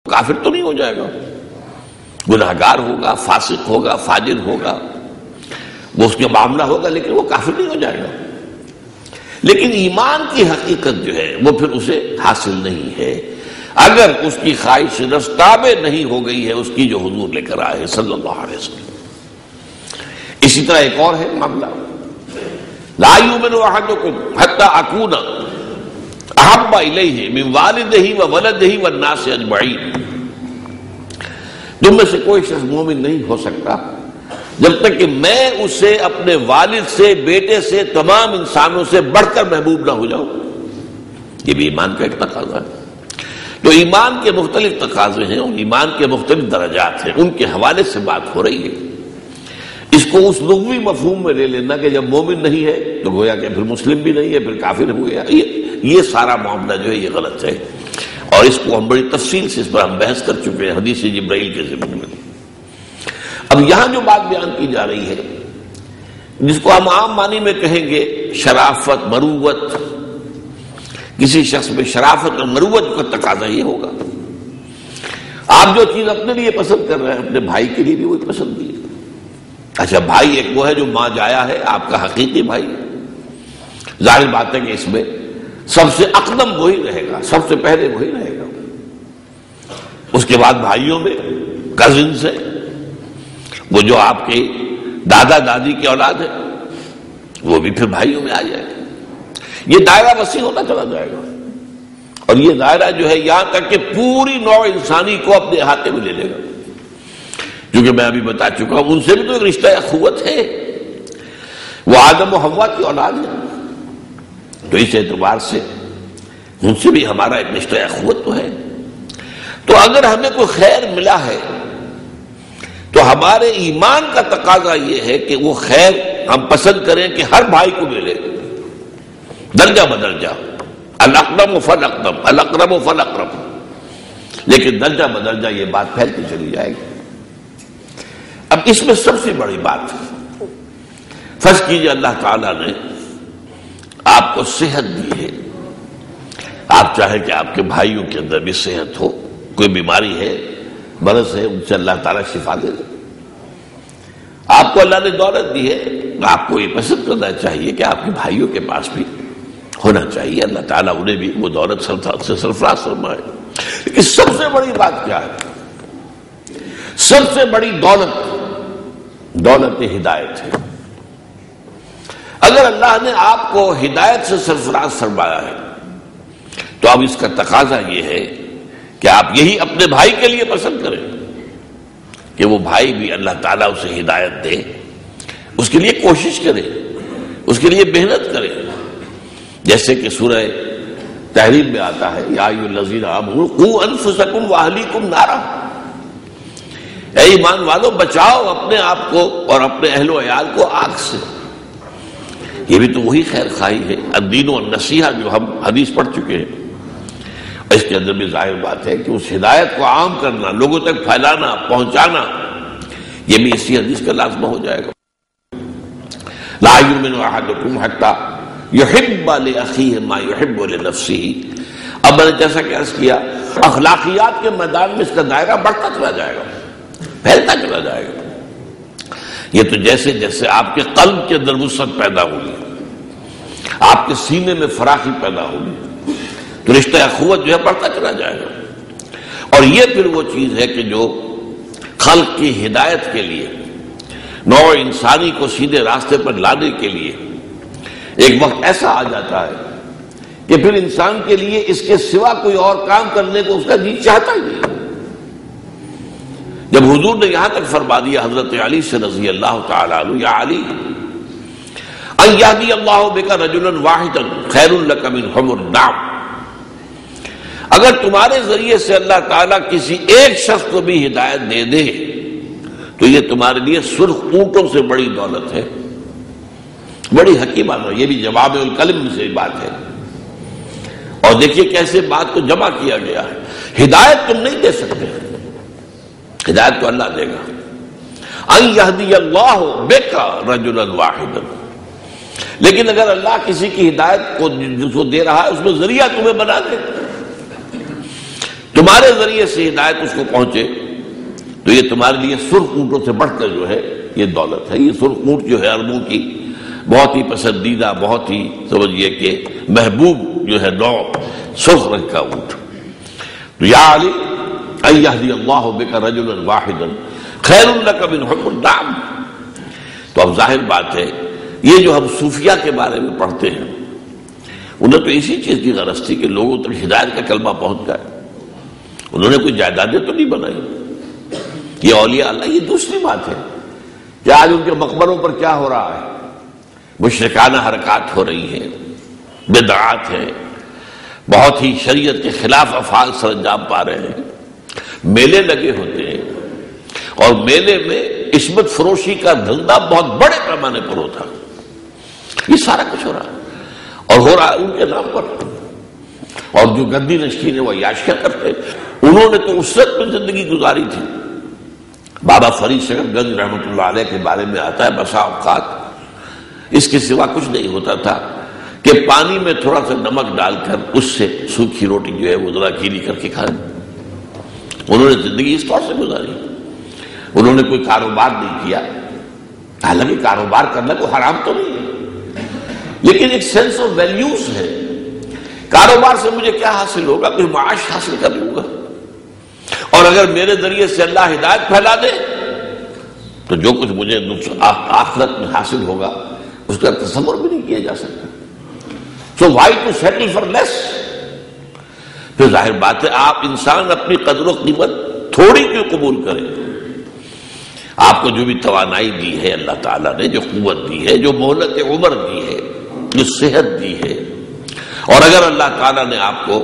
کافر تو نہیں ہو جائے گا، گناہگار ہوگا، فاسق ہوگا، فاجر ہوگا، وہ اس کے معاملہ ہوگا، لیکن وہ کافر نہیں ہو جائے گا۔ لیکن ایمان کی حقیقت جو ہے وہ پھر اسے حاصل نہیں ہے اگر اس کی خواہش نفس تابع نہیں ہو گئی ہے اس کی جو حضور لے کر آئے صلی اللہ علیہ وسلم۔ اسی طرح ایک اور ہے معاملہ، لا یؤمن احدکم حتی اکون احب الیہ من والدہ وولدہ والناس اجمعین۔ تم میں سے کوئی شخص مومن نہیں ہو سکتا جب تک کہ میں اسے اپنے والد سے، بیٹے سے، تمام انسانوں سے بڑھ کر محبوب نہ ہو جاؤں۔ یہ بھی ایمان کا ایک تقاضا ہے۔ تو ایمان کے مختلف تقاضے ہیں اور ایمان کے مختلف درجات ہیں، ان کے حوالے سے بات ہو رہی ہے۔ اس کو اس لغوی مفہوم میں لے لینا کہ جب مومن نہیں ہے تو گویا کہ پھر مسلم بھی نہیں ہے، پھر کافر ہو گیا، یہ سارا معاملہ جو ہے یہ غلط ہے، اور اس کو ہم بڑی تفصیل سے اس پر ہم بحث کر چکے ہیں حدیث جبرائیل کے ضمن میں۔ اب یہاں جو بات بیان کی جا رہی ہے جس کو ہم عام معنی میں کہیں گے شرافت، مروت، کسی شخص میں شرافت اور مروت کا تقاضا یہ ہوگا، آپ جو چیز اپنے لیے پسند کر رہے ہیں اپنے بھائی کے لیے بھی وہی پسند کیجیے۔ اچھا، بھائی ایک وہ ہے جو ماں جایا ہے، آپ کا حقیقی بھائی، ظاہر بات ہے کہ اس میں سب سے اقدم وہی رہے گا، سب سے پہلے وہی رہے گا۔ اس کے بعد بھائیوں میں کزنز ہے، وہ جو آپ کے دادا دادی کی اولاد ہے وہ بھی پھر بھائیوں میں آ جائے گا۔ یہ دائرہ وسیع ہوتا چلا جائے گا، اور یہ دائرہ جو ہے یہاں تک کہ پوری نوع انسانی کو اپنے احاطے میں لے لے گا، کیونکہ میں ابھی بتا چکا ہوں ان سے بھی تو ایک رشتہ اخوت ہے، وہ آدم و حوا کی اولاد ہے، تو اس اعتبار سے ان سے بھی ہمارا ایک رشتہ اخوت تو ہے۔ تو اگر ہمیں کوئی خیر ملا ہے تو ہمارے ایمان کا تقاضا یہ ہے کہ وہ خیر ہم پسند کریں کہ ہر بھائی کو ملے، درجہ بدرجہ، الاقرب فالاقرب، الاقرب فالاقرب، لیکن درجہ بدرجہ یہ بات پھیلتی چلی جائے گی۔ اب اس میں سب سے بڑی بات، فرض کیجیے اللہ تعالیٰ نے آپ کو صحت دی ہے، آپ چاہیں کہ آپ کے بھائیوں کے اندر بھی صحت ہو، کوئی بیماری ہے، مرض ہے، ان سے اللہ تعالیٰ شفا دے دے۔ آپ کو اللہ نے دولت دی ہے، آپ کو یہ پسند کرنا چاہیے کہ آپ کے بھائیوں کے پاس بھی ہونا چاہیے، اللہ تعالیٰ انہیں بھی وہ دولت سے سرفراز فرمائے۔ لیکن سب سے بڑی بات کیا ہے؟ سب سے بڑی دولت ہدایت ہے۔ اگر اللہ نے آپ کو ہدایت سے سرفراز فرمایا ہے تو اب اس کا تقاضا یہ ہے کہ آپ یہی اپنے بھائی کے لیے پسند کریں کہ وہ بھائی بھی اللہ تعالیٰ اسے ہدایت دے، اس کے لیے کوشش کرے، اس کے لیے محنت کرے، جیسے کہ سورہ تحریم میں آتا ہے یا ایھا الذین آمنوا قوا انفسکم واہلیکم نارا، اے ایمان والو بچاؤ اپنے آپ کو اور اپنے اہل و عیال کو آگ سے۔ یہ بھی تو وہی خیر خواہی ہے، الدین والنصیحہ جو ہم حدیث پڑھ چکے ہیں، اس کے اندر بھی ظاہر بات ہے کہ اس ہدایت کو عام کرنا، لوگوں تک پھیلانا، پہنچانا، یہ بھی اسی حدیث کا لازمہ ہو جائے گا۔ لا یؤمن احدکم حتی یحب لاخیہ ما یحب لنفسہ۔ اب میں نے جیسا کہ عرض کیا اخلاقیات کے میدان میں اس کا دائرہ بڑھتا چلا جائے گا، پھیلتا چلا جائے گا۔ یہ تو جیسے جیسے آپ کے قلب کے اندر وسعت پیدا ہوگی، آپ کے سینے میں فراخی پیدا ہوگی، تو رشتہ اخوت جو ہے بڑھتا چلا جائے گا، اور یہ پھر وہ چیز ہے کہ جو خلق کی ہدایت کے لیے، نوع انسانی کو سیدھے راستے پر لانے کے لیے ایک وقت ایسا آ جاتا ہے کہ پھر انسان کے لیے اس کے سوا کوئی اور کام کرنے کو اس کا جی چاہتا ہی نہیں۔ جب حضور نے یہاں تک فرما دیا حضرت علی سے رضی اللہ تعالی عنہ، یا علی ان یہدی اللہ بک رجلا واحدا خیر لک من حمر النعم، اگر تمہارے ذریعے سے اللہ تعالیٰ کسی ایک شخص کو بھی ہدایت دے دے تو یہ تمہارے لیے سرخ اونٹوں سے بڑی دولت ہے۔ بڑی حکیمانہ، یہ بھی جواب الکلم سے بات ہے، اور دیکھیے کیسے بات کو جمع کیا گیا ہے۔ ہدایت تم نہیں دے سکتے، ہدایت تو اللہ دے گا، ان یہدی اللہ بک رجلا واحدا، لیکن اگر اللہ کسی کی ہدایت کو دے رہا ہے اس میں ذریعہ تمہیں بنا دے تمہارے ذریعے سے ہدایت اس کو پہنچے تو یہ تمہارے لیے سرخ اونٹوں سے بڑھ کر جو ہے یہ دولت ہے. یہ سرخ اونٹ جو ہے عربوں کی بہت ہی پسندیدہ، بہت ہی سمجھیے کہ محبوب جو ہے نوع سرخ رنگ کا اونٹ. تو یا علی ان یہدی اللہ بک رجلا واحدا خیر لک من حمر النعم. تو اب ظاہر بات ہے یہ جو ہم صوفیہ کے بارے میں پڑھتے ہیں انہیں تو اسی چیز کی غرض تھی کہ لوگوں تک ہدایت کا کلمہ پہنچ جائے. انہوں نے کوئی جائیدادیں تو نہیں بنائی. یہ اولیاء اللہ یہ دوسری بات ہے کہ آج ان کے مقبروں پر کیا ہو رہا ہے، مشرکانہ حرکات ہو رہی ہیں، بدعات ہیں، بہت ہی شریعت کے خلاف افعال سر انجام پا رہے ہیں، میلے لگے ہوتے ہیں اور میلے میں عصمت فروشی کا دھندا بہت بڑے پیمانے پر ہوتا ہے. یہ سارا کچھ ہو رہا ہے اور ہو رہا ہے ان کے نام پر. اور جو گندی نشین وہ عیاشیاں کرتے انہوں نے تو اسرت میں زندگی گزاری تھی. بابا فرید شکر گنج رحمۃ اللہ علیہ کے بارے میں آتا ہے بسا اوقات اس کے سوا کچھ نہیں ہوتا تھا کہ پانی میں تھوڑا سا نمک ڈال کر اس سے سوکھی روٹی جو ہے وہ ذرا گیلی کر کے کھائے. انہوں نے زندگی اس طور سے گزاری. انہوں نے کوئی کاروبار نہیں کیا، حالانکہ کاروبار کرنا کوئی حرام تو نہیں ہے، لیکن ایک سینس آف ویلیوز ہے. کاروبار سے مجھے کیا حاصل ہوگا؟ کوئی معاش حاصل کر لوں گا، اور اگر میرے ذریعے سے اللہ ہدایت پھیلا دے تو جو کچھ مجھے آخرت میں حاصل ہوگا اس کا تصور بھی نہیں کیا جا سکتا. So why to settle for less? پھر ظاہر بات ہے آپ انسان اپنی قدر و قیمت تھوڑی کیوں قبول کریں؟ آپ کو جو بھی توانائی دی ہے اللہ تعالیٰ نے، جو قوت دی ہے، جو مہلت عمر دی ہے، جو صحت دی ہے، اور اگر اللہ تعالیٰ نے آپ کو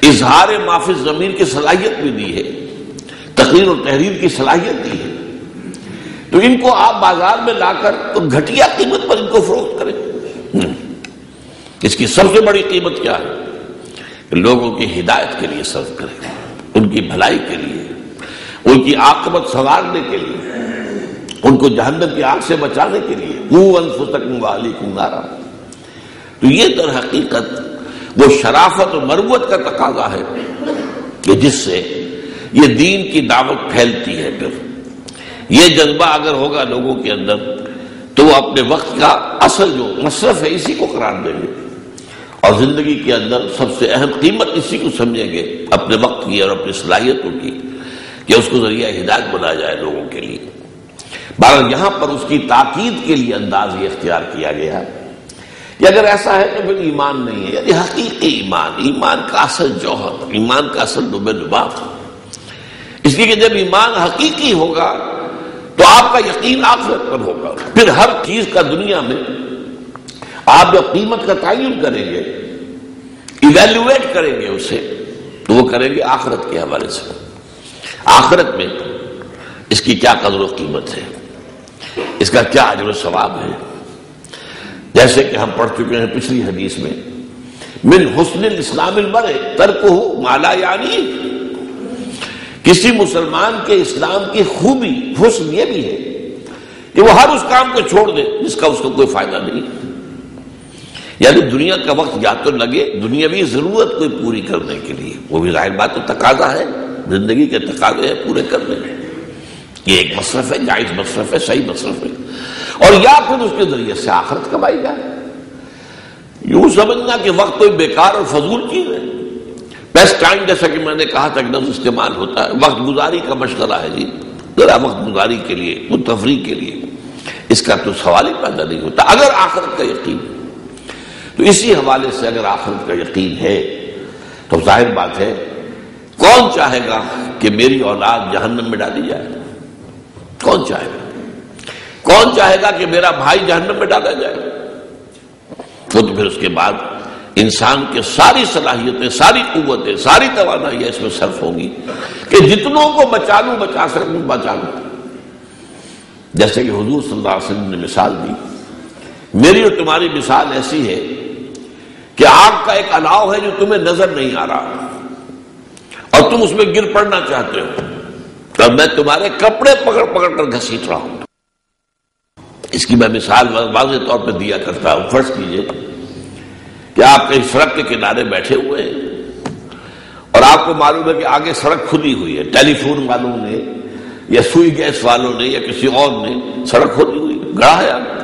اظہار ما فی الضمیر کی صلاحیت بھی دی ہے، تقریر و تحریر کی صلاحیت دی ہے، تو ان کو آپ بازار میں لا کر تو گھٹیا قیمت پر ان کو فروخت کریں. اس کی سب سے بڑی قیمت کیا ہے کہ لوگوں کی ہدایت کے لیے صرف کریں، ان کی بھلائی کے لیے، ان کی عاقبت سنوارنے کے لیے، ان کو جہنم کی آگ سے بچانے کے لیے. قوا انفسکم واہلیکم نارا. تو یہ در حقیقت وہ شرافت و مروت کا تقاضا ہے کہ جس سے یہ دین کی دعوت پھیلتی ہے. پھر یہ جذبہ اگر ہوگا لوگوں کے اندر تو وہ اپنے وقت کا اصل جو مصرف ہے اسی کو قرار دیں گے اور زندگی کے اندر سب سے اہم قیمت اسی کو سمجھیں گے، اپنے وقت کی اور اپنی صلاحیتوں کی، کہ اس کو ذریعہ ہدایت بنایا جائے لوگوں کے لیے. بہرحال یہاں پر اس کی تاکید کے لیے انداز یہ اختیار کیا گیا کہ اگر ایسا ہے تو پھر ایمان نہیں ہے، یعنی حقیقی ایمان، ایمان کا اصل جوہر، ایمان کا اصل لب لباب. اس لیے کہ جب ایمان حقیقی ہوگا تو آپ کا یقین آخرت پر ہوگا. پھر ہر چیز کا دنیا میں آپ جب قیمت کا تعین کریں گے، ایویلویٹ کریں گے اسے، تو وہ کریں گے آخرت کے حوالے سے. آخرت میں اس کی کیا قدر و قیمت ہے، اس کا کیا اجر و ثواب ہے. جیسے کہ ہم پڑھ چکے ہیں پچھلی حدیث میں، من حسن الاسلام المرء ترکہ ما لا یعنی. کسی مسلمان کے اسلام کی خوبی، حسن یہ بھی ہے کہ وہ ہر اس کام کو چھوڑ دے جس کا اس کو کوئی فائدہ نہیں. یعنی دنیا کا وقت یا تو لگے دنیاوی ضرورت کوئی پوری کرنے کے لیے، وہ بھی ظاہر بات تو تقاضا ہے، زندگی کے تقاضے ہیں پورے کرنے. یہ ایک مصرف ہے، جائز مصرف ہے، صحیح مصرف ہے. اور یا پھر اس کے ذریعے سے آخرت کمائی جائے. یوں سمجھنا کہ وقت کوئی بیکار اور فضول چیز ہے. بیسٹ ٹائم جیسا کہ میں نے کہا تھا کہ لفظ استعمال ہوتا ہے، وقت گزاری کا مشغلہ ہے جی، ذرا وقت گزاری کے لیے، تفریح کے لیے، اس کا تو سوال ہی پیدا نہیں ہوتا اگر آخرت کا یقین. تو اسی حوالے سے اگر آخرت کا یقین ہے تو ظاہر بات ہے کون چاہے گا کہ میری اولاد جہنم میں ڈالی جائے؟ کون چاہے گا؟ کون چاہے گا کہ میرا بھائی جہنم میں ڈالا جائے؟ وہ تو پھر اس کے بعد انسان کے ساری صلاحیتیں، ساری قوتیں، ساری توانائیاں اس میں صرف ہوں گی کہ جتنوں کو بچا لوں، بچا سکوں بچا لوں. جیسے کہ حضور صلی اللہ علیہ وسلم نے مثال دی، میری اور تمہاری مثال ایسی ہے کہ آگ کا ایک الاؤ ہے جو تمہیں نظر نہیں آ رہا اور تم اس میں گر پڑنا چاہتے ہو، تو میں تمہارے کپڑے پکڑ پکڑ کر گھسیٹ رہا ہوں. اس کی میں مثال واضح طور پہ دیا کرتا ہوں. فرض کیجئے کہ آپ کہیں سڑک کے کنارے بیٹھے ہوئے ہیں اور اور آپ کو معلوم ہے کہ آگے سڑک کھلی ہوئی ہے، ٹیلی فون والوں نے یا سوئی گیس والوں نے یا کسی اور نے سڑک کھلی ہوئی ہے، گڑھا ہے آگے۔